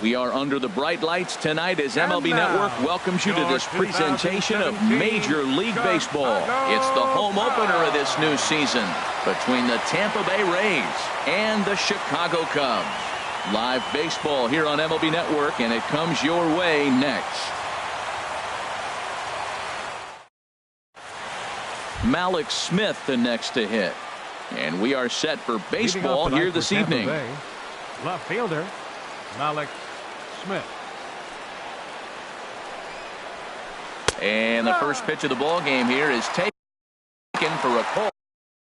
We are under the bright lights tonight as MLB Network welcomes you to this presentation of Major League Baseball. It's the home opener of this new season between the Tampa Bay Rays and the Chicago Cubs. Live baseball here on MLB Network, and it comes your way next. Mallex Smith the next to hit. And we are set for baseball here this evening. Left fielder Mallex Smith. And the first pitch of the ball game here is taken for a cold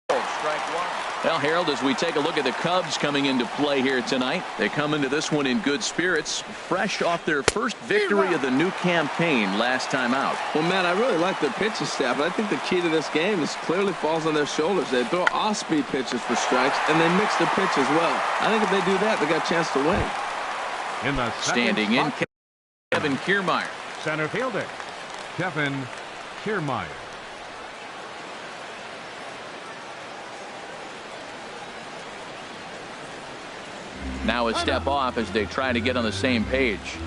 strike one. Well, Harold, as we take a look at the Cubs coming into play here tonight, they come into this one in good spirits, fresh off their first victory of the new campaign last time out. Well, man, I really like their pitching staff, but I think the key to this game is clearly falls on their shoulders. They throw off-speed pitches for strikes, and they mix their pitch as well. I think if they do that, they got a chance to win. Standing in, Kevin Kiermaier. Center fielder Kevin Kiermaier. Now a step off as they try to get on the same page.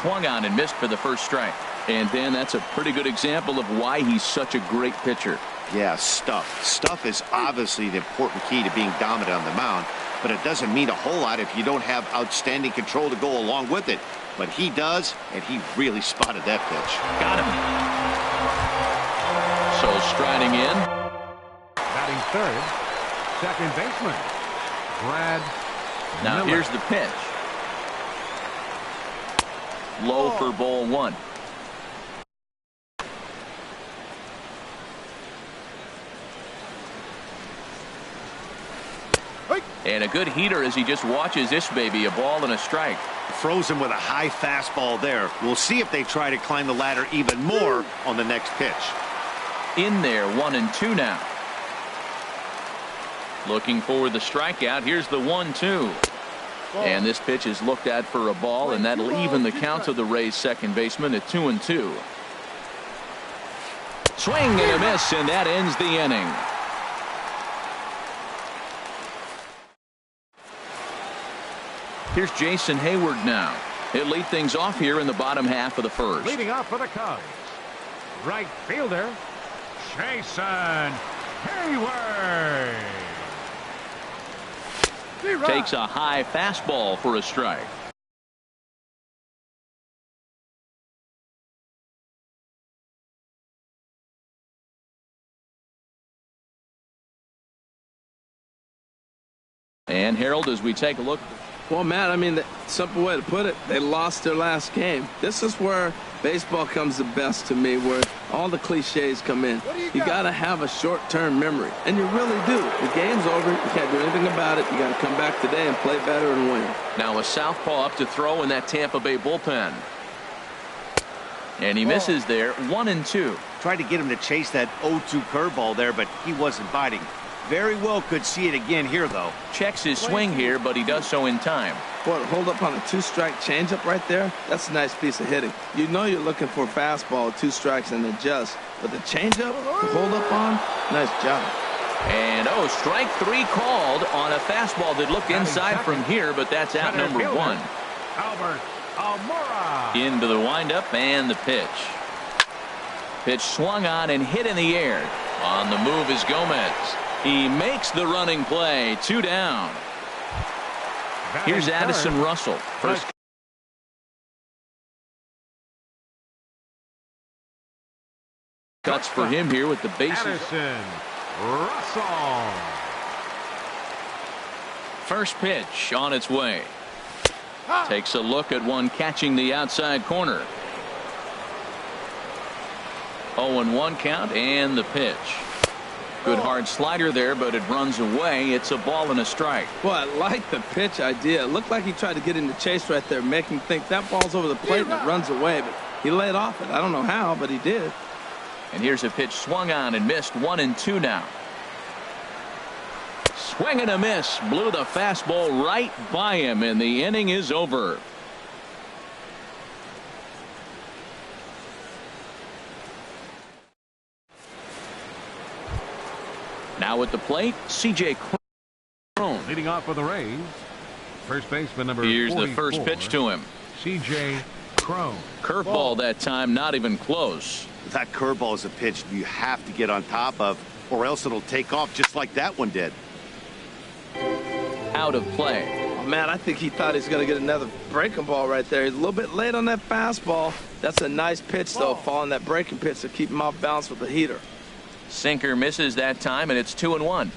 Swung on and missed for the first strike. And then that's a pretty good example of why he's such a great pitcher. Yeah, stuff. Stuff is obviously the important key to being dominant on the mound, but it doesn't mean a whole lot if you don't have outstanding control to go along with it. But he does, and he really spotted that pitch. Got him. So striding in. Batting third, second baseman Brad Now Miller. here's the pitch. Low for ball one. And a good heater as he just watches this baby, a ball and a strike. Throws him with a high fastball there. We'll see if they try to climb the ladder even more on the next pitch. In there, 1-2 now. Looking for the strikeout. Here's the 1-2. And this pitch is looked at for a ball, and that'll even the count of the Rays' second baseman at 2-2. Swing and a miss, and that ends the inning. Here's Jason Hayward now. He'll lead things off here in the bottom half of the first. Leading off for the Cubs, right fielder Jason Hayward. Takes a high fastball for a strike. And Harold, as we take a look. Well, Matt, I mean, the simple way to put it, they lost their last game. This is where baseball comes the best to me, where all the cliches come in. You got to have a short-term memory, and you really do. The game's over. You can't do anything about it. You got to come back today and play better and win. Now a southpaw up to throw in that Tampa Bay bullpen. And he misses there, 1-2. Tried to get him to chase that 0-2 curveball there, but he wasn't biting. Very well could see it again here, though. Checks his swing here, but he does so in time. Boy, hold up on a two-strike changeup right there. That's a nice piece of hitting. You know you're looking for a fastball, 2 strikes, and adjust. But the changeup, to hold up on, nice job. And strike 3 called on a fastball that looked inside from here, but that's out number 1. Albert Almora. Into the windup and the pitch. Pitch swung on and hit in the air. On the move is Gomez. He makes the running play. 2 down. Here's Addison Russell. First cuts for him here with the bases. Addison Russell. First pitch on its way. Takes a look at one catching the outside corner. 0-1 count and the pitch. Good hard slider there, but it runs away. It's a ball and a strike. Well, I like the pitch idea. It looked like he tried to get in the chase right there, make him think that ball's over the plate and it runs away. But he laid off it. I don't know how, but he did. And here's a pitch swung on and missed. 1-2 now. Swing and a miss. Blew the fastball right by him, and the inning is over. Now at the plate, C.J. Cron. Leading off for the Rays, first baseman number 44. Here's the 44, first pitch to him. C.J. Cron. Curveball that time, not even close. That curveball is a pitch you have to get on top of, or else it'll take off just like that one did. Out of play. Oh, man, I think he thought he's going to get another breaking ball right there. He's a little bit late on that fastball. That's a nice pitch, though, following that breaking pitch to keep him off balance with the heater. Sinker misses that time, and it's 2-1.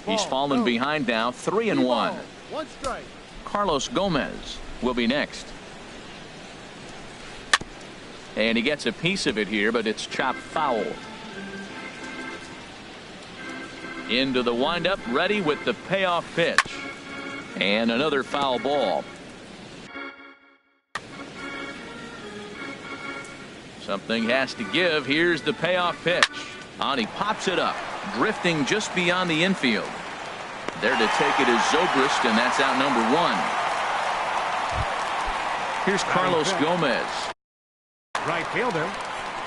He's fallen behind now, 3-1. One strike. Carlos Gomez will be next. And he gets a piece of it here, but it's chopped foul. Into the windup, ready with the payoff pitch. And another foul ball. Something has to give. Here's the payoff pitch. And he pops it up, drifting just beyond the infield. There to take it is Zobrist, and that's out number 1. Here's Carlos Gomez. Right fielder,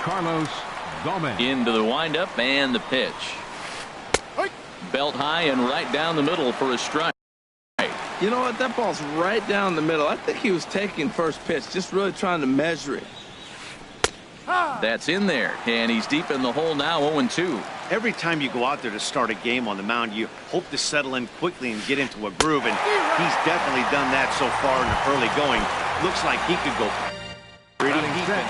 Carlos Gomez. Into the windup and the pitch. Belt high and right down the middle for a strike. You know what? That ball's right down the middle. I think he was taking first pitch, just really trying to measure it. That's in there, and he's deep in the hole now, 0-2. Every time you go out there to start a game on the mound, you hope to settle in quickly and get into a groove, and he's definitely done that so far in the early going. Looks like he could go pretty deep.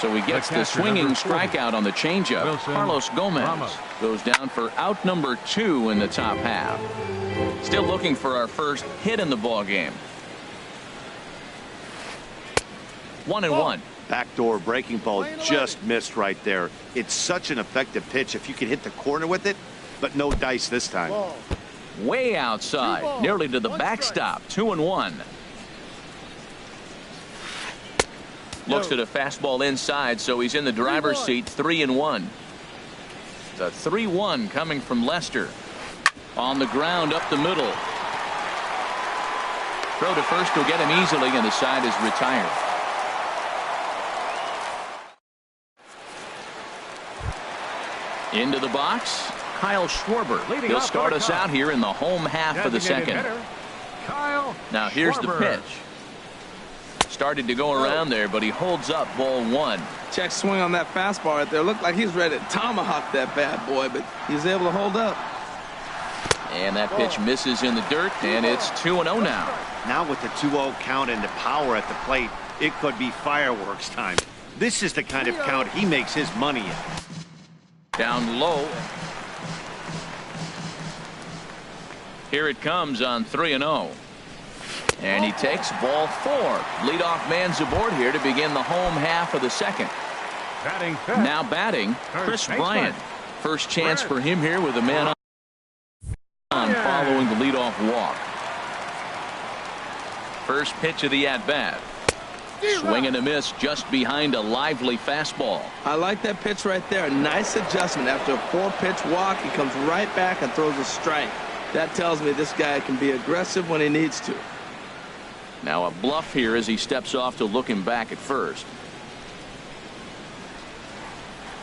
So he gets the swinging strikeout on the changeup. Wilson Carlos Gomez Ramos goes down for out number 2 in the top half. Still looking for our first hit in the ball game. 1-1. Backdoor breaking ball just missed right there. It's such an effective pitch if you can hit the corner with it, but no dice this time. Way outside, nearly to the backstop. 2-1. Looks at a fastball inside, so he's in the driver's seat. 3-1. The 3-1 coming from Lester. On the ground up the middle. Throw to first will get him easily, and the side is retired. Into the box, Kyle Schwarber. He'll start us out here in the home half of the second. Now here's the pitch. Started to go around there, but he holds up ball 1. Check swing on that fastball right there. Looked like he's ready to tomahawk that bad boy, but he's able to hold up. And that pitch misses in the dirt, and it's 2-0 now. Now with the 2-0 count and the power at the plate, it could be fireworks time. This is the kind of count he makes his money in. Down low. Here it comes on 3-0. And he takes ball 4. Leadoff man's aboard here to begin the home half of the second. Now batting, Chris Bryant. First chance for him here with a man on following the leadoff walk. First pitch of the at-bat. Swing and a miss just behind a lively fastball. I like that pitch right there. Nice adjustment. After a 4-pitch walk, he comes right back and throws a strike. That tells me this guy can be aggressive when he needs to. Now a bluff here as he steps off to look him back at first.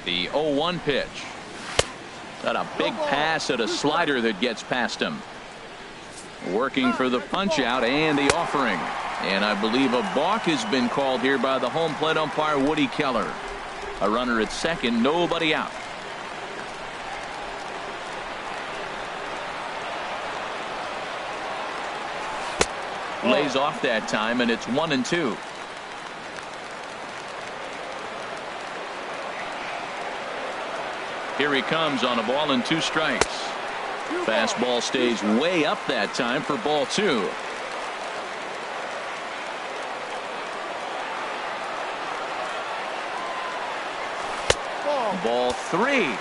The 0-1 pitch. Got a big pass at a slider that gets past him. Working for the punch out and the offering. And I believe a balk has been called here by the home plate umpire, Woody Keller. A runner at second, nobody out. Lays off that time, and it's 1-2. Here he comes on a ball and 2 strikes. Fastball stays way up that time for ball 2. Ball 3.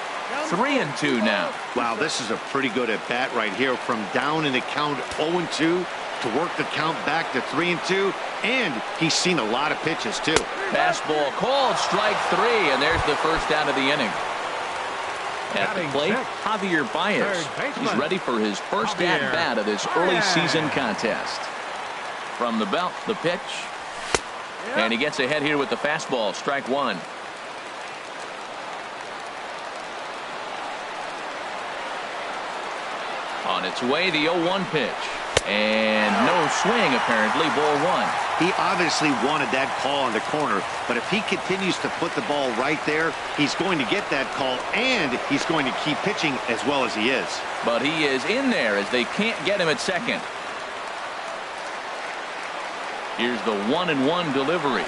3-2 now. Wow, this is a pretty good at bat right here. From down in the count 0-2 to work the count back to 3-2, and he's seen a lot of pitches too. Fastball called, strike 3, and there's the first out of the inning. At the plate, Javier Baez. He's ready for his first at-bat of this early season contest. From the belt, the pitch. And he gets ahead here with the fastball, strike 1. On its way, the 0-1 pitch. And no swing, apparently, ball one. He obviously wanted that call in the corner, but if he continues to put the ball right there, he's going to get that call, and he's going to keep pitching as well as he is. But he is in there as they can't get him at second. Here's the 1-1 delivery.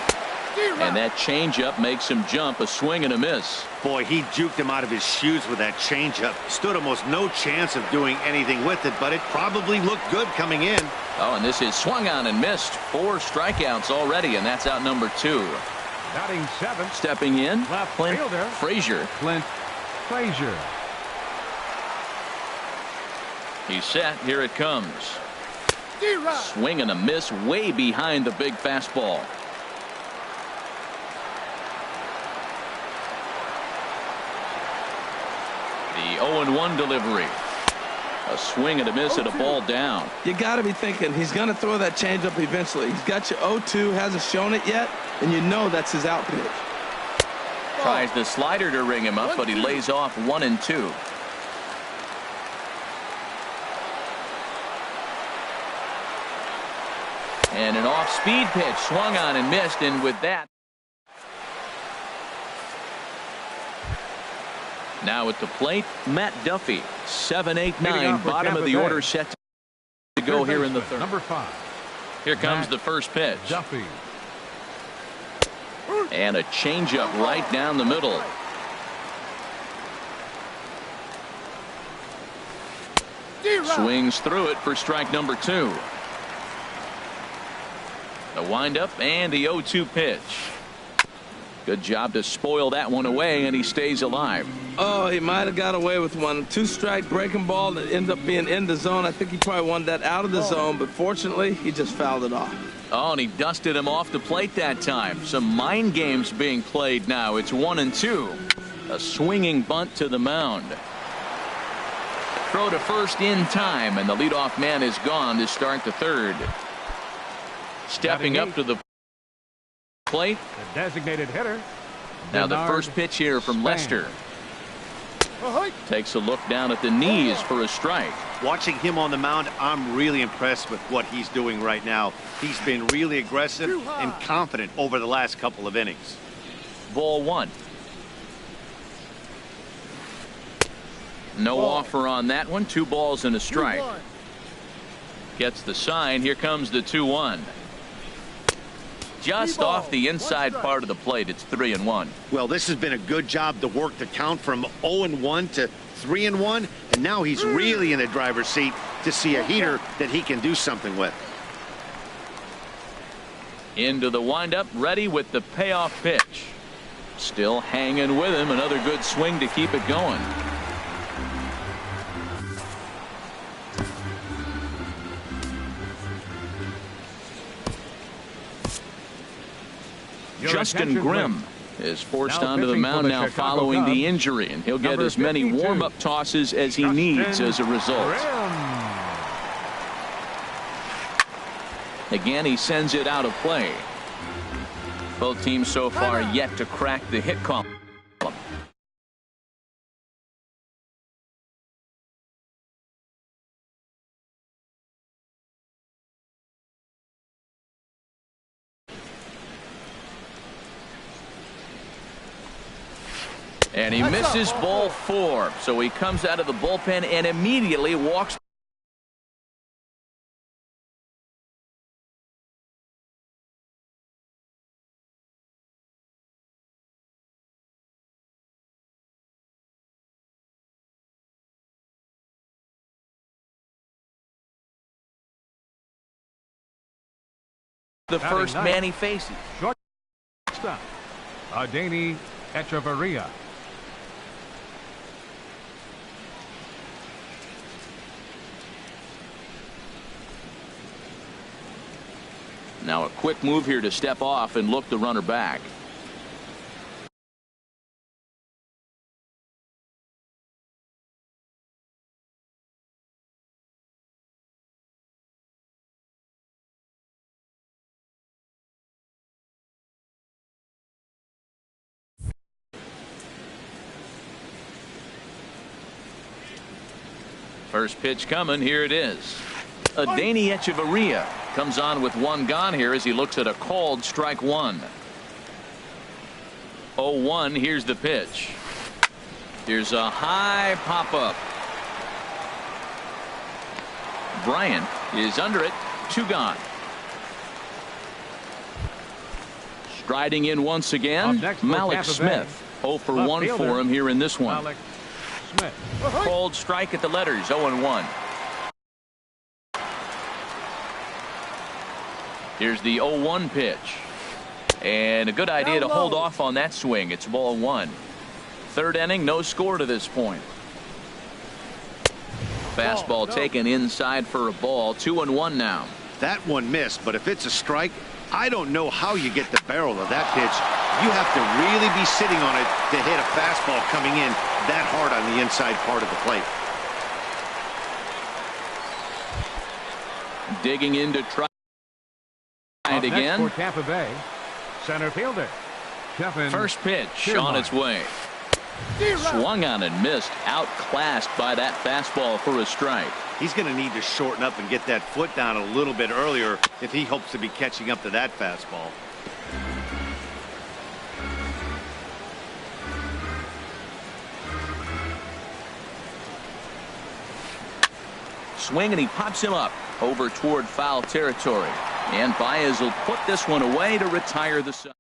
And that changeup makes him jump, a swing and a miss. Boy, he juked him out of his shoes with that changeup. Stood almost no chance of doing anything with it, but it probably looked good coming in. Oh, and this is swung on and missed. 4 strikeouts already, and that's out number 2. Batting 7. Stepping in, Left Clint fielder. Frazier. Clint Frazier. He's set. Here it comes. Swing and a miss way behind the big fastball. The 0-1 delivery. A swing and a miss and a ball down. You got to be thinking he's going to throw that changeup eventually. He's got your 0-2, hasn't shown it yet, and you know that's his out pitch. Tries the slider to ring him up, but he lays off 1 and 2. And an off-speed pitch swung on and missed, and with that. Now at the plate, Matt Duffy. 7-8-9, bottom of the order, set to go here in the third. Number 5. Here comes the first pitch. Duffy. And a changeup right down the middle. Swings through it for strike number 2. The windup and the 0-2 pitch. Good job to spoil that one away, and he stays alive. Oh, he might have got away with one. 2-strike breaking ball that ended up being in the zone. I think he probably wanted that out of the zone, but fortunately, he just fouled it off. Oh, and he dusted him off the plate that time. Some mind games being played now. It's 1 and 2. A swinging bunt to the mound. Throw to first in time, and the leadoff man is gone to start the third. Stepping up to the plate. The designated hitter. Now the Bernard first pitch here from Span. Lester. Takes a look down at the knees for a strike. Watching him on the mound, I'm really impressed with what he's doing right now. He's been really aggressive and confident over the last couple of innings. Ball 1. No offer on that one. 2 balls and a strike. Gets the sign. Here comes the 2-1. Just off the inside part of the plate. It's 3-1. Well, this has been a good job to work the count from 0-1 to 3-1, and now he's really in the driver's seat to see a heater that he can do something with. Into the windup, ready with the payoff pitch. Still hanging with him. Another good swing to keep it going. Justin Grimm is forced onto the mound now following the injury, and he'll get as many warm-up tosses as he needs as a result. Again, he sends it out of play. Both teams so far yet to crack the hit column. And he misses ball 4. So he comes out of the bullpen and immediately walks. The first man he faces. Shortstop, Adeiny Echeverria. Now a quick move here to step off and look the runner back. First pitch coming. Here it is. Adeiny Hechavarria comes on with one gone here as he looks at a called strike one. 0-1. Here's the pitch. Here's a high pop-up. Bryant is under it. 2 gone. Striding in once again, Mallex Smith. 0 for 1 for him here in this one. Mallex Smith. Called strike at the letters. 0-1. Here's the 0-1 pitch. And a good idea to hold off on that swing. It's ball 1. Third inning, no score to this point. Fastball taken inside for a ball. 2-1 now. That one missed, but if it's a strike, I don't know how you get the barrel of that pitch. You have to really be sitting on it to hit a fastball coming in that hard on the inside part of the plate. Digging in to try it again. For Tampa Bay, center fielder Kevin. First pitch Kiermaier. on its way. Swung on and missed. Outclassed by that fastball for a strike. He's going to need to shorten up and get that foot down a little bit earlier if he hopes to be catching up to that fastball. Swing and he pops him up over toward foul territory. And Baez will put this one away to retire the side.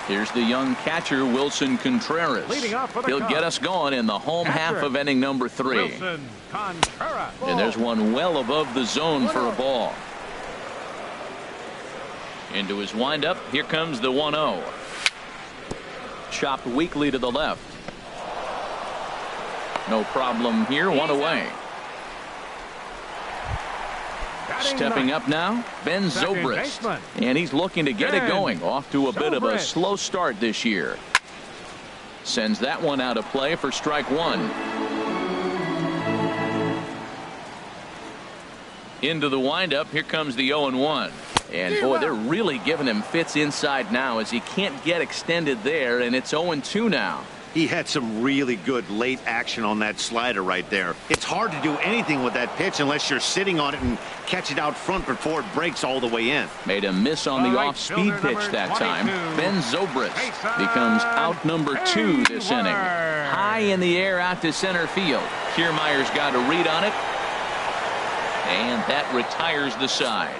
Here's the young catcher, Wilson Contreras. Leading off for the He'll Cubs. get us going in the home half of inning number 3. Wilson Contreras. And there's one well above the zone for a ball. Into his windup. Here comes the 1-0. Chopped weakly to the left. No problem here. One away. Stepping up now, Ben Zobrist. And he's looking to get it going. Off to a bit of a slow start this year. Sends that one out of play for strike 1. Into the windup. Here comes the 0-1. And boy, they're really giving him fits inside now as he can't get extended there. And it's 0-2 now. He had some really good late action on that slider right there. It's hard to do anything with that pitch unless you're sitting on it and catch it out front before it breaks all the way in. Made a miss on the off-speed pitch that time. Ben Zobrist becomes out number 2 this inning. High in the air out to center field. Kiermaier's got a read on it. And that retires the side.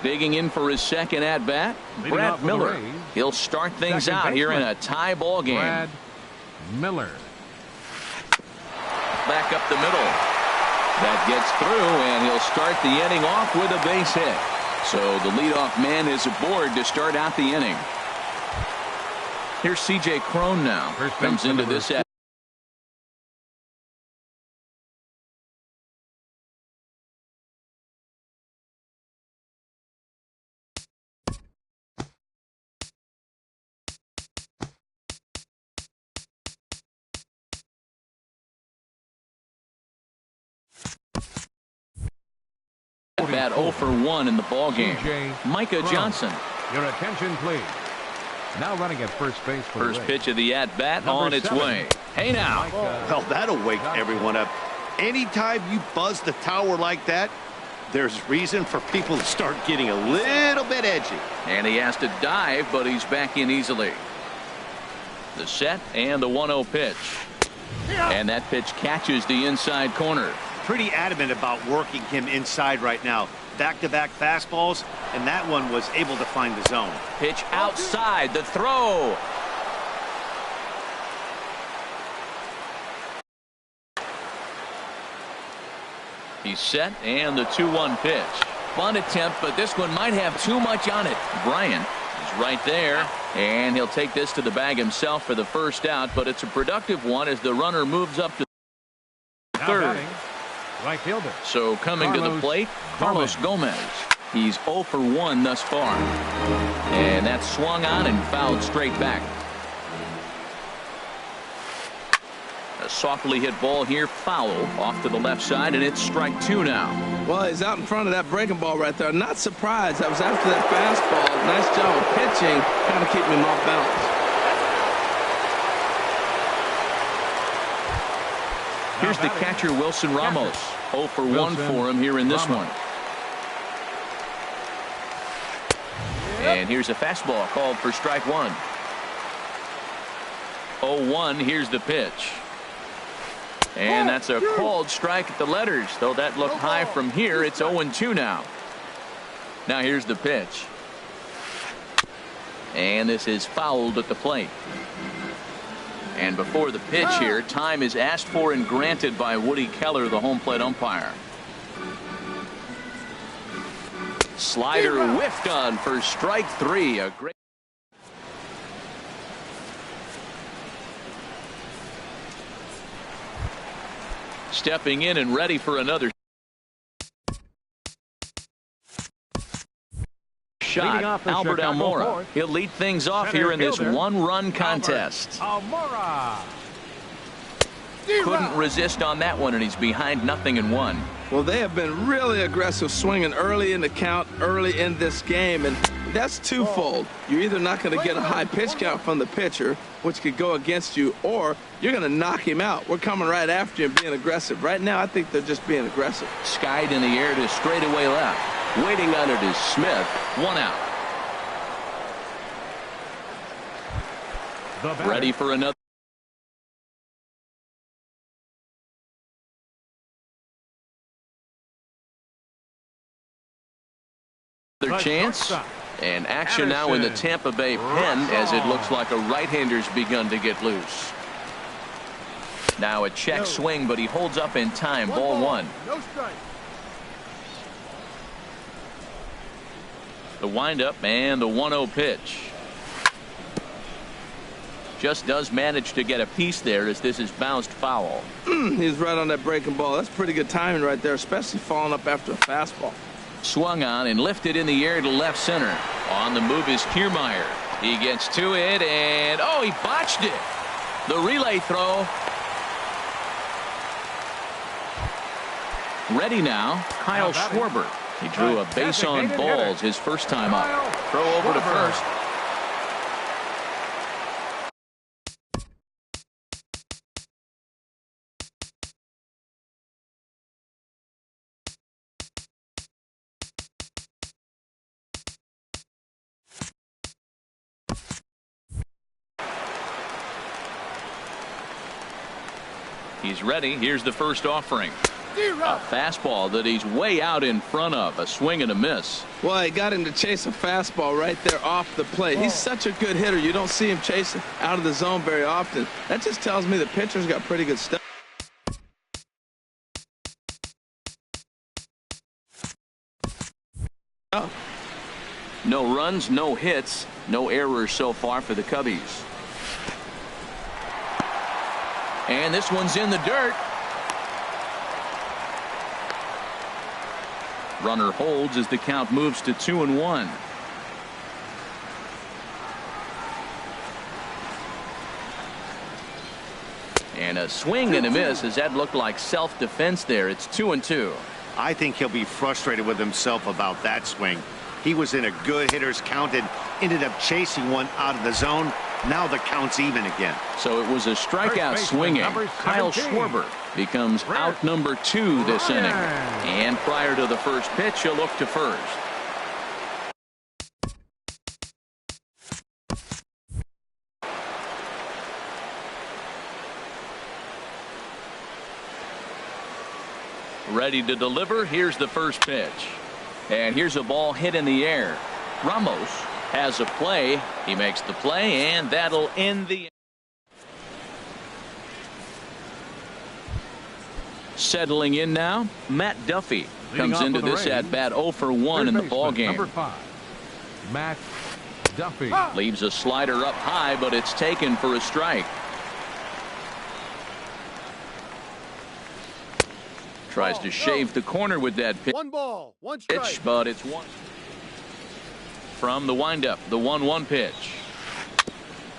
Digging in for his second at-bat, Brad Miller. He'll start things out here in a tie ball game. Brad Miller. Back up the middle. That gets through, and he'll start the inning off with a base hit. So the leadoff man is aboard to start out the inning. Here's C.J. Cron now. Comes into this at bat 0 for 1 in the ball game. Micah Johnson. Your attention, please. Now running at first base for First pitch of the at-bat on its way. Hey now. Well, that'll wake everyone up. Anytime you buzz the tower like that, there's reason for people to start getting a little bit edgy. And he has to dive, but he's back in easily. The set and the 1-0 pitch. And that pitch catches the inside corner. Pretty adamant about working him inside right now. Back-to-back fastballs, and that one was able to find the zone. Pitch outside, the throw. He's set, and the 2-1 pitch. Bunt attempt, but this one might have too much on it. Bryant is right there, and he'll take this to the bag himself for the first out, but it's a productive one as the runner moves up to third. Right fielder. So coming to the plate, Carlos Gomez. He's 0 for 1 thus far. And that's swung on and fouled straight back. A A softly hit ball here, foul off to the left side, and it's strike 2 now. Well, he's out in front of that breaking ball right there. Not surprised. That was after that fastball. Nice job of pitching, kind of keeping him off balance. Here's the catcher, Wilson Ramos. 0 for 1 for him here in this one. And here's a fastball called for strike 1. 0-1. Here's the pitch. And that's a called strike at the letters. Though that looked high from here, it's 0-2 now. Now here's the pitch. And this is fouled at the plate. And before the pitch here, time is asked for and granted by Woody Keller, the home plate umpire. Slider whiffed on for strike 3. A great. Stepping in and ready for another shot, Albert Almora. He'll lead things off here in this one-run contest. Almora. Couldn't resist on that one, and he's behind 0-1. Well, they have been really aggressive swinging early in the count, early in this game, and that's twofold. You're either not going to get a high pitch count from the pitcher, which could go against you, or you're going to knock him out. We're coming right after you and being aggressive. Right now, I think they're just being aggressive. Skied in the air to straightaway left. Waiting on it is Smith. 1 out. Ready for another. Chance. And action now in the Tampa Bay pen as it looks like a right-hander's begun to get loose. Now a check swing, but he holds up in time. Ball 1. No strike. The windup and the 1-0 pitch. Just does manage to get a piece there as this is bounced foul. He's right on that breaking ball. That's pretty good timing right there, especially falling up after a fastball. Swung on and lifted in the air to left center. On the move is Kiermaier. He gets to it and he botched it. The relay throw. Ready now, Kyle Schwarber. He drew a base on balls his first time up. Throw over to first. He's ready. Here's the first offering. A fastball that he's way out in front of. A swing and a miss. Well, he got him to chase a fastball right there off the plate. He's such a good hitter. You don't see him chasing out of the zone very often. That just tells me the pitcher's got pretty good stuff. No runs, no hits, no errors so far for the Cubbies. And this one's in the dirt. Runner holds as the count moves to 2-1. And a swing and a miss as that looked like self-defense there. It's 2-2. I think he'll be frustrated with himself about that swing. He was in a good hitter's count and ended up chasing one out of the zone. Now the count's even again. So it was a strikeout swinging. Kyle Schwarber becomes out number 2 this inning. And prior to the first pitch, he'll look to first. Ready to deliver. Here's the first pitch. And here's a ball hit in the air. Ramos has a play. He makes the play, and that'll end the. Settling in now, Matt Duffy comes into this at bat 0 for 1 in the ball game. Number 5, Matt Duffy. Leaves a slider up high, but it's taken for a strike. Tries to shave the corner with that pitch. 1 ball, 1 strike. But it's 1. From the windup, the 1-1 pitch.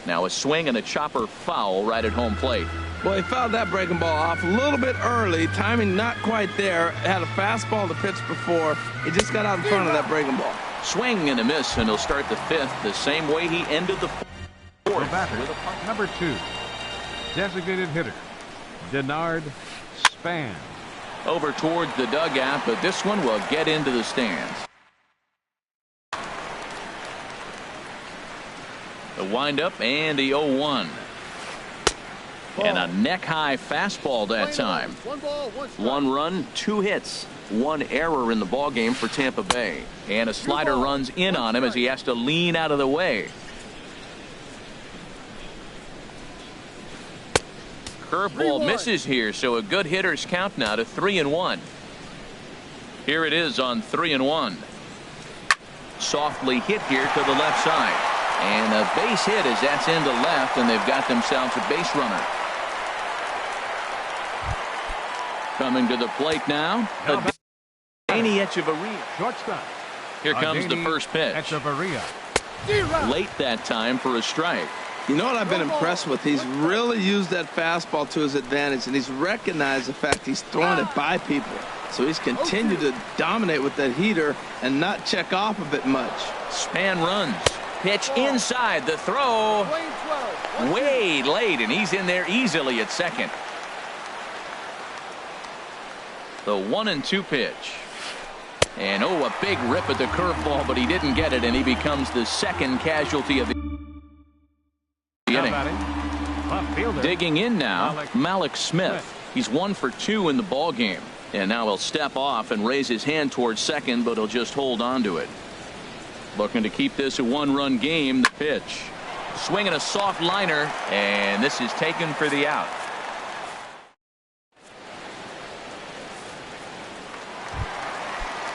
Now a swing and a chopper foul right at home plate. Well, he fouled that breaking ball off a little bit early. Timing not quite there. Had a fastball to pitch before. He just got out in front of that breaking ball. Swing and a miss, and he'll start the fifth the same way he ended the fourth. The batter, number 2, designated hitter, Denard Span. Over towards the dugout, but this one will get into the stands. The windup and the 0-1. And a neck-high fastball that time. 1 run, 2 hits, 1 error in the ballgame for Tampa Bay. And a slider runs in on him as he has to lean out of the way. Curveball misses here, so a good hitter's count now to 3-1. Here it is on 3-1. Softly hit here to the left side. And a base hit as that's into left, and they've got themselves a base runner. Coming to the plate now, Adeiny Hechavarria. Shortstop. Here comes the first pitch. Hechavarria. Late that time for a strike. You know what I've been impressed with? He's really used that fastball to his advantage, and he's recognized the fact he's throwing it by people. So he's continued to dominate with that heater and not check off of it much. Span runs. Pitch inside. The throw way late, and he's in there easily at second. The 1-2 pitch. And oh, a big rip at the curveball, but he didn't get it, and he becomes the second casualty of the inning. Digging in now, Mallex Smith. He's 1 for 2 in the ball game, and now he'll step off and raise his hand towards second, but he'll just hold on to it. Looking to keep this a 1-run game. The pitch, swinging a soft liner, and this is taken for the out.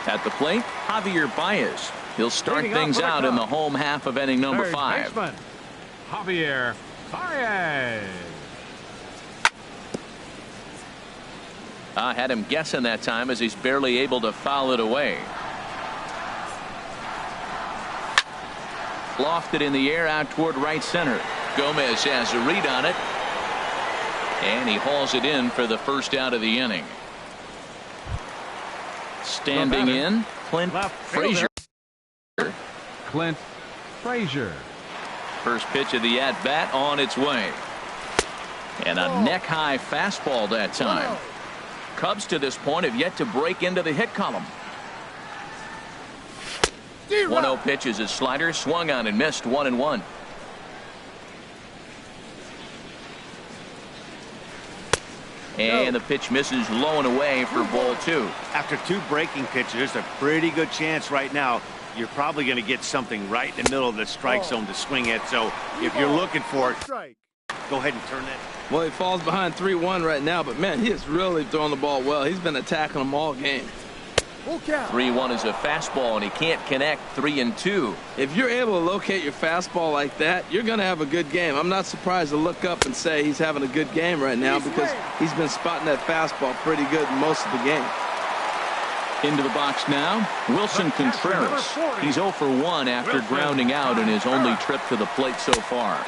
At the plate, Javier Baez. He'll start things out in the home half of inning number 5. Baseman, Javier Baez. I had him guessing that time as he's barely able to foul it away. Lofted in the air out toward right center. Gomez has a read on it, and he hauls it in for the first out of the inning. Standing in, Clint Frazier. Clint Frazier. First pitch of the at-bat on its way. And a neck-high fastball that time. Cubs to this point have yet to break into the hit column. 1-0 pitch is a slider, swung on and missed. 1-1. And the pitch misses low and away for ball 2. After 2 breaking pitches, there's a pretty good chance right now you're probably going to get something right in the middle of the strike zone to swing at. So if you're looking for it, go ahead and turn that. Well, he falls behind 3-1 right now, but man, he is really throwing the ball well. He's been attacking them all game. 3-1 is a fastball, and he can't connect. 3-2. If you're able to locate your fastball like that, you're going to have a good game. I'm not surprised to look up and say he's having a good game right now because he's been spotting that fastball pretty good most of the game. Into the box now, Wilson Contreras. He's 0 for 1 after grounding out in his only trip to the plate so far.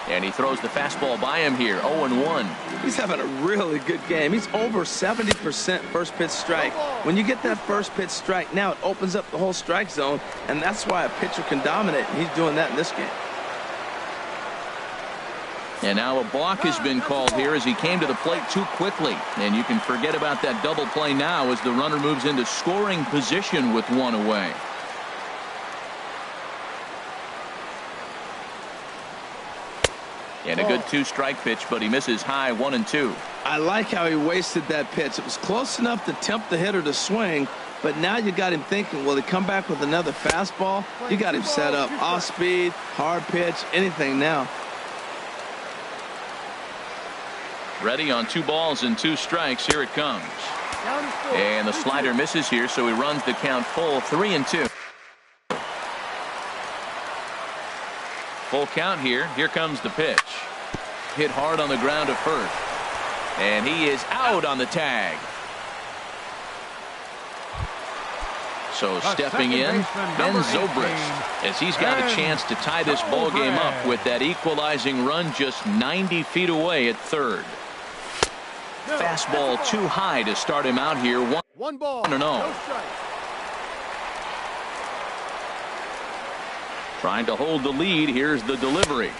And he throws the fastball by him here. 0-1. He's having a really good game. He's over 70% first pitch strike. When you get that first pitch strike, now it opens up the whole strike zone, and that's why a pitcher can dominate. And he's doing that in this game. And now a balk has been called here as he came to the plate too quickly. And you can forget about that double play now as the runner moves into scoring position with 1 away. And a good 2-strike pitch, but he misses high. 1-2. I like how he wasted that pitch. It was close enough to tempt the hitter to swing, but now you got him thinking, will he come back with another fastball? You got him set up. Off speed, hard pitch, anything now. Ready on 2 balls and 2 strikes. Here it comes. And the slider misses here, so he runs the count full. 3-2. Full count here. Here comes the pitch. Hit hard on the ground to first. And he is out on the tag. So stepping in, Ben Zobrist, as he's got a chance to tie this ball game up with that equalizing run just 90 feet away at third. Fastball too high to start him out here. 1-0. No strike. Trying to hold the lead. Here's the delivery.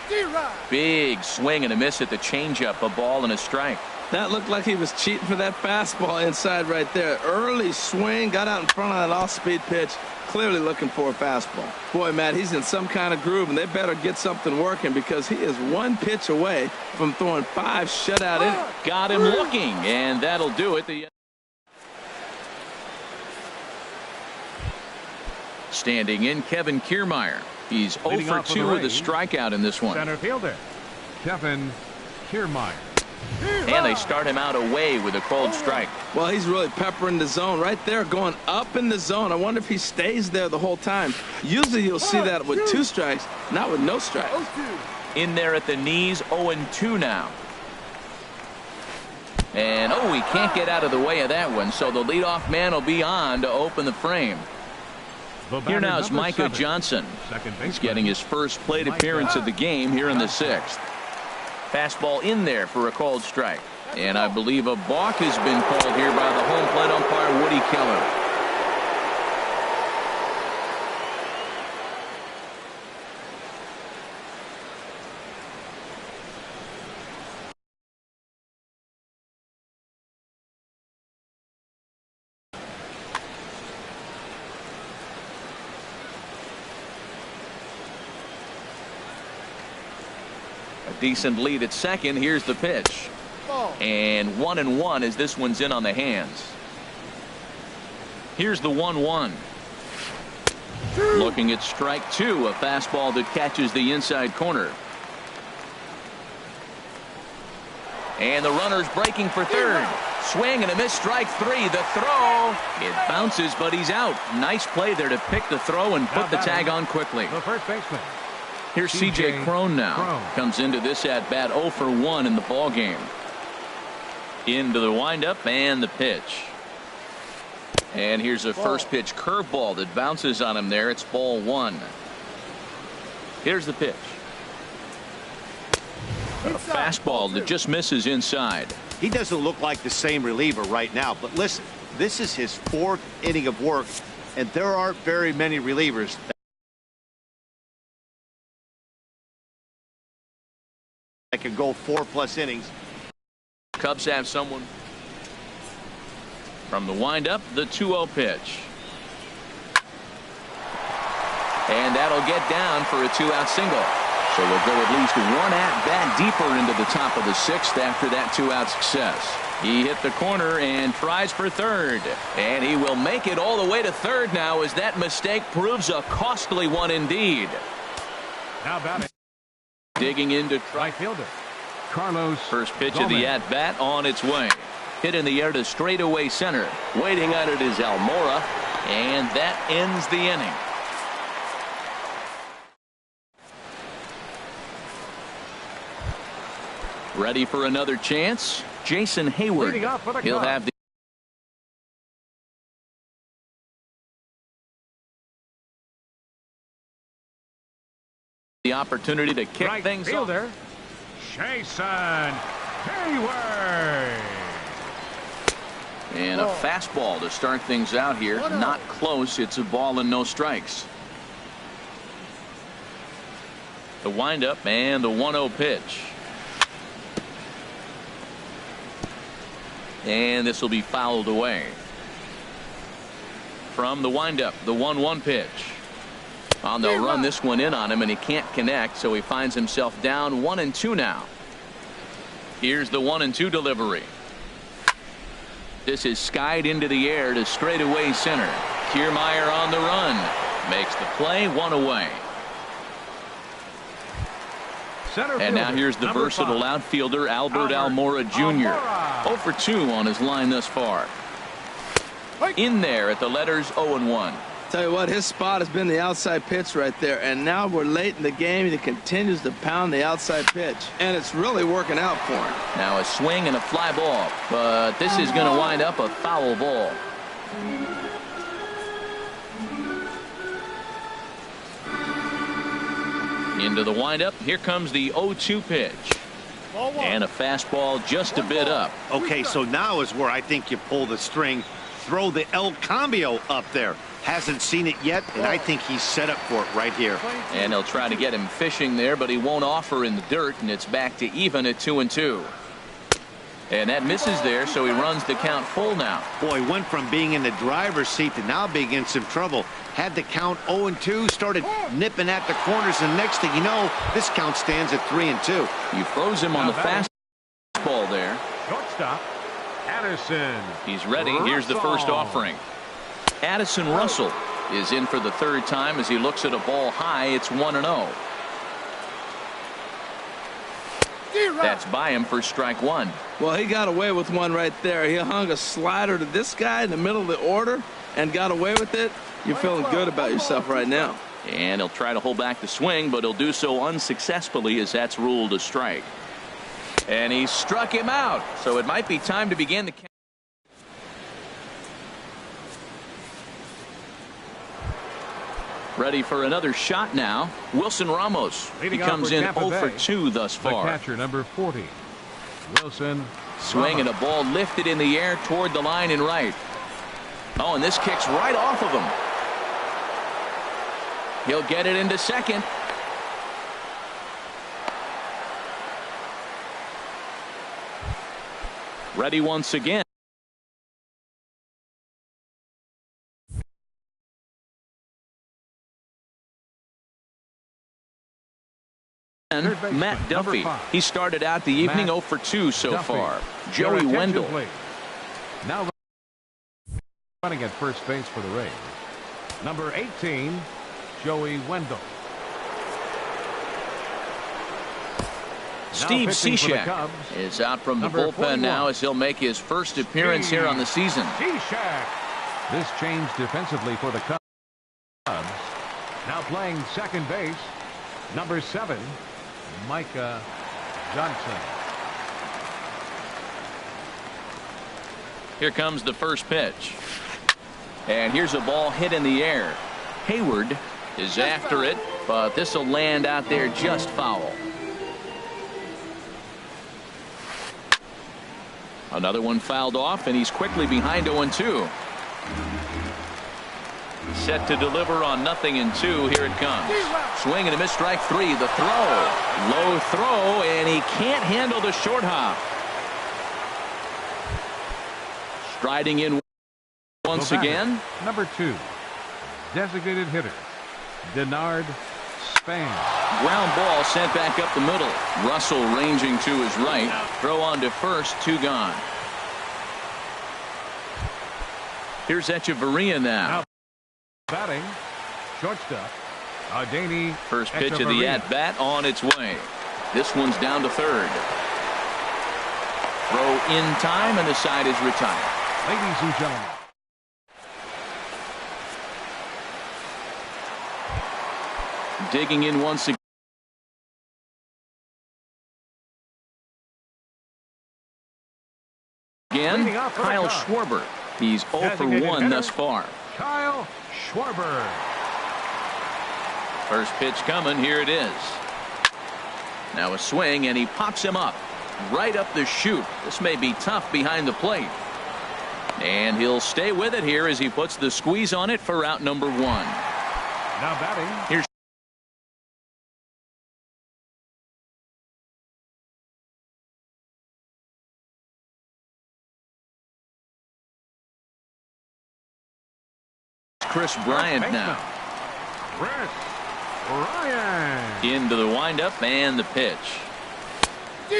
Big swing and a miss at the changeup. A ball and a strike. That looked like he was cheating for that fastball inside right there. Early swing, got out in front of that off-speed pitch. Clearly looking for a fastball. Boy, Matt, he's in some kind of groove, and they better get something working because he is one pitch away from throwing 5 shutout innings. Got him looking, and that'll do it. Standing in, Kevin Kiermaier. He's 0 for 2 with a strikeout in this one. Center fielder, Kevin Kiermaier. And they start him out away with a called strike. Well, he's really peppering the zone right there, going up in the zone. I wonder if he stays there the whole time. Usually you'll see that with 2 strikes, not with no strikes. In there at the knees, 0-2 now. And, he can't get out of the way of that one, so the leadoff man will be on to open the frame. Here now is Micah Johnson. He's getting his first plate appearance of the game here in the 6th. Fastball in there for a called strike. And I believe a balk has been called here by the home plate umpire, Woody Keller. Decent lead at second. Here's the pitch. And 1-1 as this one's in on the hands. Here's the 1-1. Looking at strike 2, a fastball that catches the inside corner. And the runner's breaking for third. Swing and a miss, strike 3. The throw. It bounces, but he's out. Nice play there to pick the throw and put the tag on quickly. The first baseman. Here's C.J. Cron now. Comes into this at bat 0 for 1 in the ball game. Into the windup and the pitch. And here's a first pitch curveball that bounces on him there. It's ball 1. Here's the pitch. A fastball that just misses inside. He doesn't look like the same reliever right now, but listen, this is his 4th inning of work, and there aren't very many relievers that can go 4+ innings. Cubs have someone from the windup. The 2-0 pitch, and that'll get down for a 2-out single. So we'll go at least 1 at-bat deeper into the top of the 6th after that 2-out success. He hit the corner and tries for third, and he will make it all the way to third now as that mistake proves a costly one indeed. Now batting. Digging into right fielder Carlos. First pitch of the at-bat on its way. Hit in the air to straightaway center. Waiting on it is Almora, and that ends the inning. Ready for another chance? Jason Hayward. He'll have the opportunity to kick right things fielder, off. Jason Hayward. And a fastball to start things out here. Not close. It's a ball and no strikes. The windup and the 1-0 pitch. And this will be fouled away. From the windup, the 1-1 pitch. Well, they'll run this one in on him, and he can't connect, so he finds himself down 1-2 now. Here's the 1-2 delivery. This is skied into the air to straightaway center. Kiermaier on the run. Makes the play, 1 away. And now here's the versatile outfielder, Albert Almora Jr. 0 for 2 on his line thus far. In there at the letters 0-1. Tell you what, his spot has been the outside pitch right there, and now we're late in the game. He continues to pound the outside pitch, and it's really working out for him. Now a swing and a fly ball, but this is going to wind up a foul ball. Into the windup. Here comes the 0-2 pitch. And a fastball just a bit up. Okay, so now is where I think you pull the string. Throw the El Cambio up there. Hasn't seen it yet, and I think he's set up for it right here. And they'll try to get him fishing there, but he won't offer in the dirt, and it's back to even at 2-2. And that misses there, so he runs the count full now. Boy, went from being in the driver's seat to now being in some trouble. Had the count 0-2, started nipping at the corners, and next thing you know, this count stands at 3-2. You froze him on the fastball there. Shortstop, Addison. He's ready. Here's the first offering. Addison Russell is in for the third time as he looks at a ball high. It's 1-0. That's by him for strike one. Well, he got away with one right there. He hung a slider to this guy in the middle of the order and got away with it. You're feeling good about yourself right now. And he'll try to hold back the swing, but he'll do so unsuccessfully as that's ruled a strike. And he struck him out, so it might be time to begin the count. Ready for another shot now. Wilson Ramos. He comes in 0 for 2 thus far. The catcher, number 40, Wilson. Swing and a ball lifted in the air toward the line and right. Oh, and this kicks right off of him. He'll get it into second. Ready once again. Matt Duffy. He started out the evening 0 for 2 so far. Joey Wendell. Please. Now running at first base for the Rays. Number 18, Joey Wendell. Steve Cishek is out from the bullpen now as he'll make his first appearance here on the season. Cishek. This change defensively for the Cubs. Now playing second base, number 7, Micah Johnson. Here comes the first pitch. And here's a ball hit in the air. Hayward is after it, but this will land out there just foul. Another one fouled off, and he's quickly behind 0-2. Set to deliver on 0-2. Here it comes. Swing and a miss, strike 3. The throw. Low throw, and he can't handle the short hop. Striding in once again. Number 2, designated hitter, Denard Span. Ground ball sent back up the middle. Russell ranging to his right. Throw on to first, 2 gone. Here's Echeverria now. Batting, shortstop, Adeiny. First pitch of the at-bat on its way. This one's down to third. Throw in time, and the side is retired. Ladies and gentlemen. Digging in once again, Kyle Schwarber. He's 0 for 1 thus far. Kyle Schwarber. First pitch coming. Here it is. Now a swing, and he pops him up right up the chute. This may be tough behind the plate. And he'll stay with it here as he puts the squeeze on it for out number 1. Now batting. Here's Chris Bryant now. Chris Bryant. Into the windup and the pitch.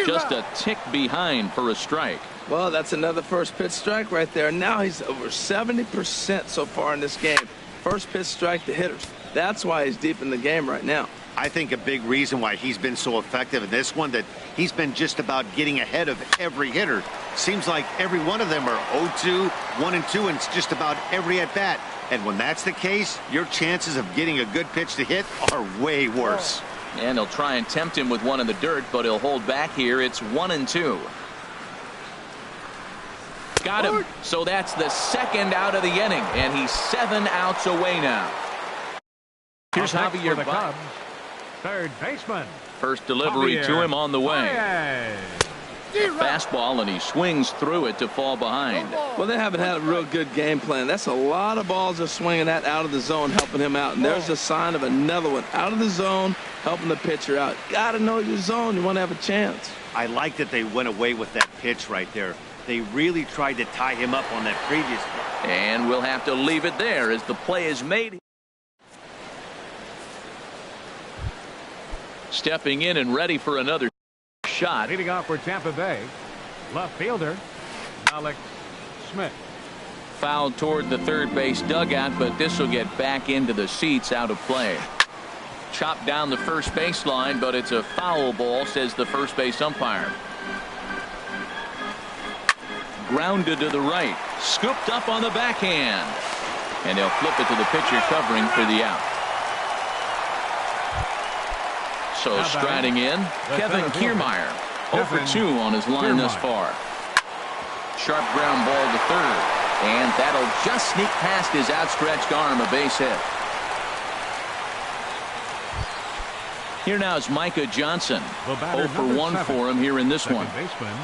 Just a tick behind for a strike. Well, that's another first pitch strike right there. Now he's over 70% so far in this game. First pitch strike to hitters. That's why he's deep in the game right now. I think a big reason why he's been so effective in this one, that he's been just about getting ahead of every hitter. Seems like every one of them are 0-2, 1-2, and it's just about every at-bat. And when that's the case, your chances of getting a good pitch to hit are way worse. And he'll try and tempt him with one in the dirt, but he'll hold back here. It's 1-2. Got him. So that's the second out of the inning, and he's 7 outs away now. Here's Javier Cubs. third baseman. First delivery to him on the way. Fastball, and he swings through it to fall behind. Well, they haven't had a real good game plan. That's a lot of balls they're swinging at out of the zone, helping him out. And there's a sign of another one out of the zone, helping the pitcher out. Got to know your zone. You want to have a chance. I like that they went away with that pitch right there. They really tried to tie him up on that previous. And we'll have to leave it there as the play is made. Stepping in and ready for another shot. Leading off for Tampa Bay, left fielder Alex Smith. Fouled toward the third base dugout, but this will get back into the seats, out of play. Chopped down the first baseline, but it's a foul ball, says the first base umpire. Grounded to the right, scooped up on the backhand, and they'll flip it to the pitcher covering for the out. So striding in, Kevin Kiermaier, 0 for 2 on his line thus far. Sharp ground ball to third, and that'll just sneak past his outstretched arm, a base hit. Here now is Micah Johnson, 0 for 1 for him here in this one. Baseman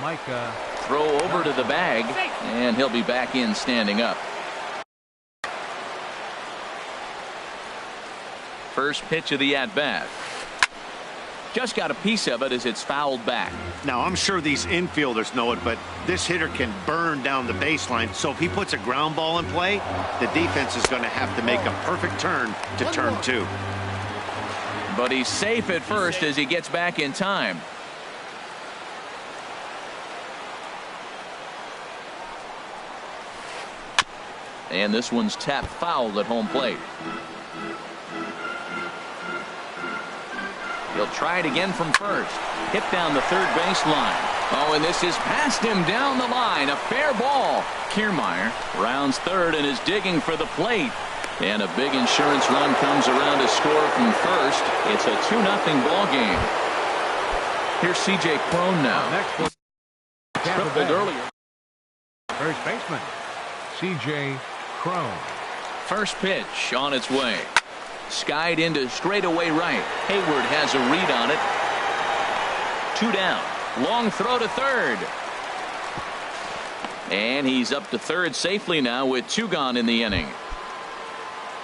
Micah. Throw over to the bag, and he'll be back in standing up. First pitch of the at-bat. Just got a piece of it as it's fouled back. Now, I'm sure these infielders know it, but this hitter can burn down the baseline. So if he puts a ground ball in play, the defense is going to have to make a perfect turn to turn 2. But he's safe at first as he gets back in time. And this one's tapped foul at home plate. He'll try it again from first. Hit down the third baseline. Oh, and this is past him down the line. A fair ball. Kiermaier rounds third and is digging for the plate. And a big insurance run comes around to score from first. It's a 2-0 ball game. Here's C.J. Cron now. Next, Tripled earlier. first baseman C.J. Cron. First pitch on its way. Skied into straightaway right. Hayward has a read on it. 2 down. Long throw to third. And he's up to third safely now with 2 gone in the inning.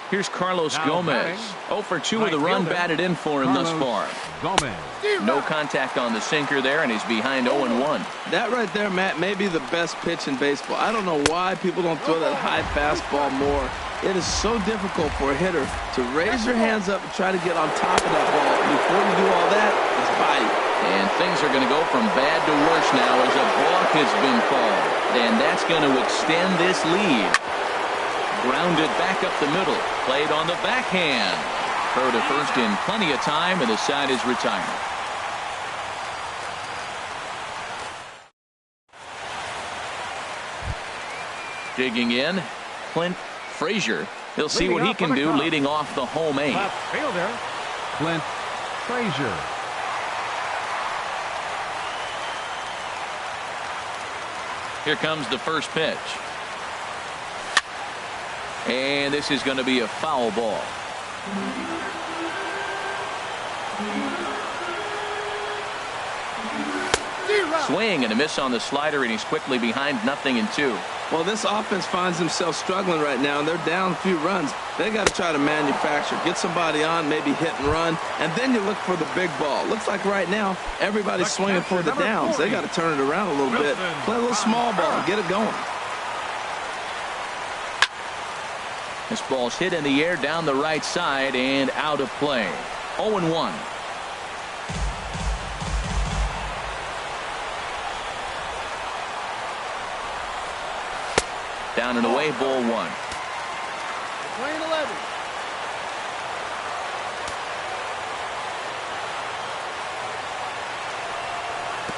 Here's Carlos Gomez. 0 for 2 with a run batted in for him thus far. Gomez. No contact on the sinker there, and he's behind 0-1. That right there, Matt, may be the best pitch in baseball. I don't know why people don't throw that high fastball more. It is so difficult for a hitter to raise your hands up and try to get on top of that ball. Before you do all that, it's by you. And things are going to go from bad to worse now as a balk has been called. And that's going to extend this lead. Grounded back up the middle. Played on the backhand. Throw to first in plenty of time, and the side is retired. Digging in, Clint Frazier. He'll see what he can do leading off the home 8. Left fielder Clint Frazier. Here comes the first pitch. And this is going to be a foul ball. Swing and a miss on the slider, and he's quickly behind 0-2. Well, this offense finds themselves struggling right now, and they're down a few runs. They got to try to manufacture, get somebody on, maybe hit and run, and then you look for the big ball. Looks like right now everybody's swinging for the downs. They got to turn it around a little bit, play a little small ball, get it going. This ball's hit in the air down the right side and out of play. 0-1. Down and away, ball 1. Playing 11.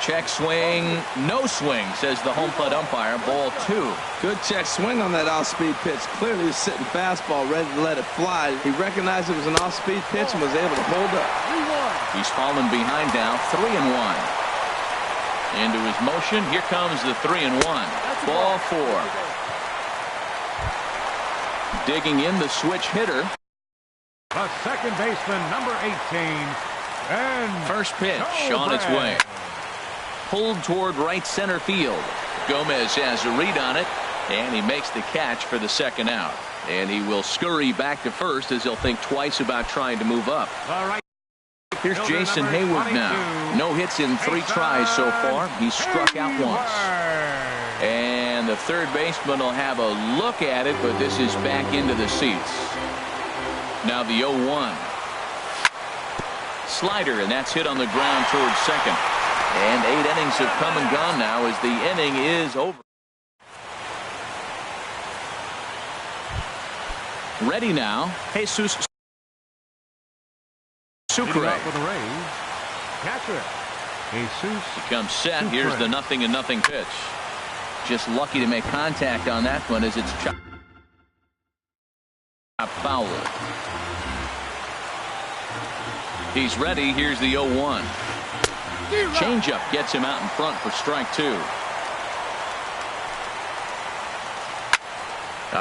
Check swing, no swing, says the home plate umpire. Ball 2. Good check swing on that off-speed pitch. Clearly he's sitting fastball, ready to let it fly. He recognized it was an off-speed pitch and was able to hold up. He's fallen behind now, 3-1. Into his motion, here comes the 3-1. Ball 4. Digging in the switch hitter. The second baseman, number 18. And first pitch on its way. Pulled toward right center field. Gomez has a read on it, and he makes the catch for the second out. And he will scurry back to first as he'll think twice about trying to move up. Here's Jason Hayward now. No hits in 3 tries so far. He's struck out once. And the third baseman will have a look at it, but this is back into the seats. Now the 0-1. Slider, and that's hit on the ground towards second. And 8 innings have come and gone now as the inning is over. Ready now, Jesus Sucre. For the Rays, catcher, Jesus. Becomes set. Here's the 0-0 pitch. Just lucky to make contact on that one as it's chopped foul. He's ready. Here's the 0-1. Changeup gets him out in front for strike 2.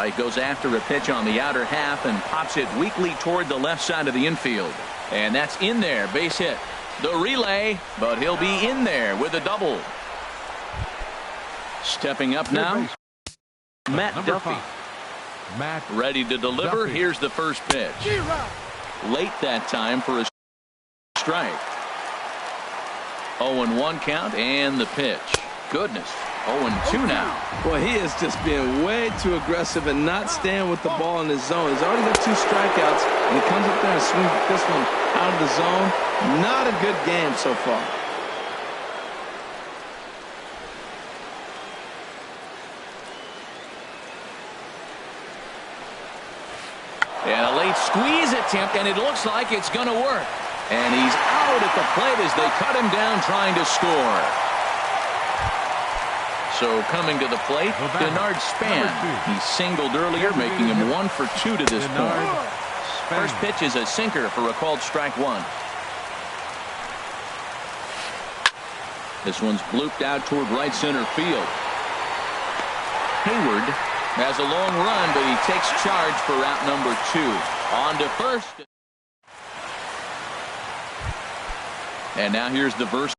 He goes after a pitch on the outer half and pops it weakly toward the left side of the infield. And that's in there. Base hit. The relay, but he'll be in there with a double. Stepping up now, Matt Duffy. Matt ready to deliver. Duffy. Here's the first pitch. Late that time for a strike. 0-1 count and the pitch. Goodness. 0-2 now. Boy, he is just being way too aggressive and not staying with the ball in his zone. He's already got 2 strikeouts, and he comes up there and swings this one out of the zone. Not a good game so far. And a late squeeze attempt, and it looks like it's going to work. And he's out at the plate as they cut him down trying to score. So coming to the plate, Denard Span. He singled earlier, making him 1 for 2 to this point. First pitch is a sinker for a called strike 1. This one's blooped out toward right center field. Hayward has a long run, but he takes charge for route number 2. On to first. And now here's the versatile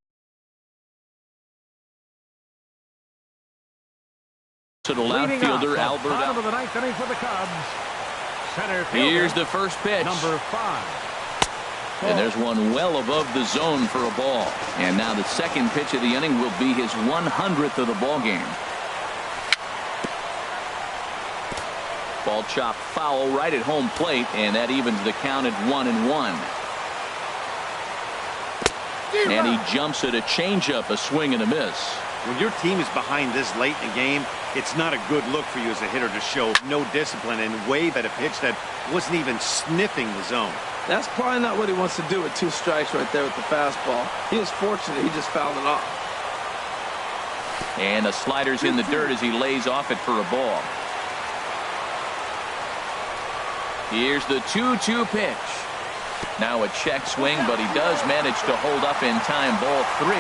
outfielder Albert. Bottom of the 9th inning for the Cubs. Center fielder, here's the first pitch. number 5. And there's one well above the zone for a ball. And now the second pitch of the inning will be his 100th of the ball game. Ball chopped foul right at home plate, and that evens the count at 1-1. And he jumps at a changeup, a swing and a miss. When your team is behind this late in the game, it's not a good look for you as a hitter to show no discipline and wave at a pitch that wasn't even sniffing the zone. That's probably not what he wants to do with 2 strikes right there with the fastball. He was fortunate he just fouled it off. And the slider's in the dirt as he lays off it for a ball. Here's the 2-2 pitch. Now a check swing, but he does manage to hold up in time. Ball 3.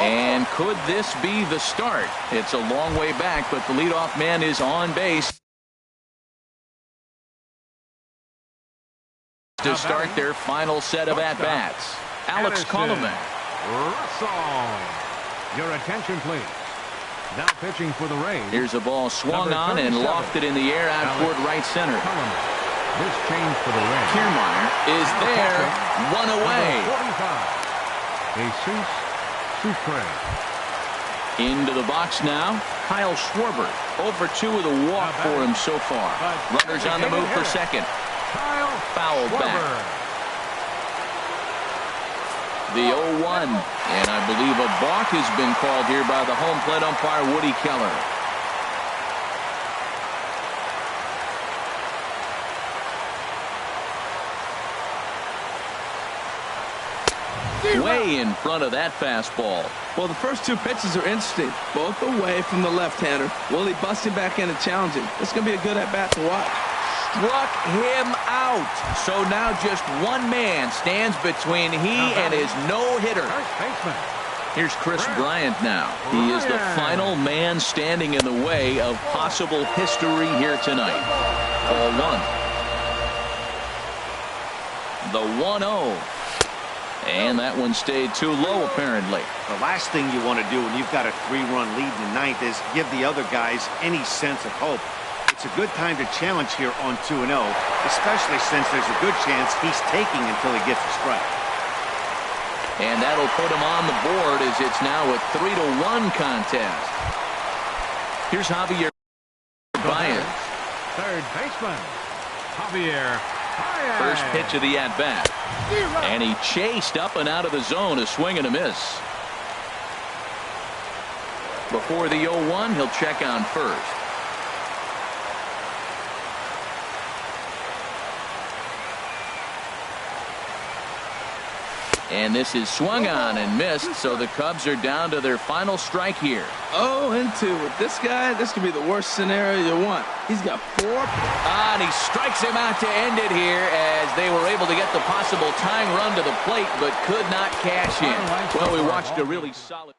And could this be the start? It's a long way back, but the leadoff man is on base to start their final set of at-bats. Alex Colomé. Russell. Your attention, please. Now pitching for the Rays. Here's a ball swung on and lofted in the air out toward right center. This change for the Rays. Kiermaier is there. 1 away. 45. Jesus Sucre. Into the box now. Kyle Schwarber. 0 for 2 with a walk for him so far. Runners on the move for second. Fouled back. The 0-1. And I believe a balk has been called here by the home plate umpire, Woody Keller. Way in front of that fastball. Well, the first 2 pitches are interesting. Both away from the left-hander. Will he bust him back in and challenge him? It's going to be a good at-bat to watch. Struck him out. So now just one man stands between he and his no-hitter. First baseman, Here's Chris Bryant now. He is the final man standing in the way of possible history here tonight. Ball one. The 1-0. And that one stayed too low, apparently. The last thing you want to do when you've got a 3-run lead in the ninth is give the other guys any sense of hope. It's a good time to challenge here on 2-0, especially since there's a good chance he's taking until he gets a strike. And that'll put him on the board as it's now a 3-1 contest. Here's Javier Baez. Third baseman, Javier Baez. First pitch of the at-bat. And he chased up and out of the zone, a swing and a miss. Before the 0-1, he'll check on first. And this is swung on and missed, so the Cubs are down to their final strike here. 0-2 with this guy. This could be the worst scenario you want. He's got 4. And he strikes him out to end it here as they were able to get the possible tying run to the plate, but could not cash in. Well, we watched a really solid...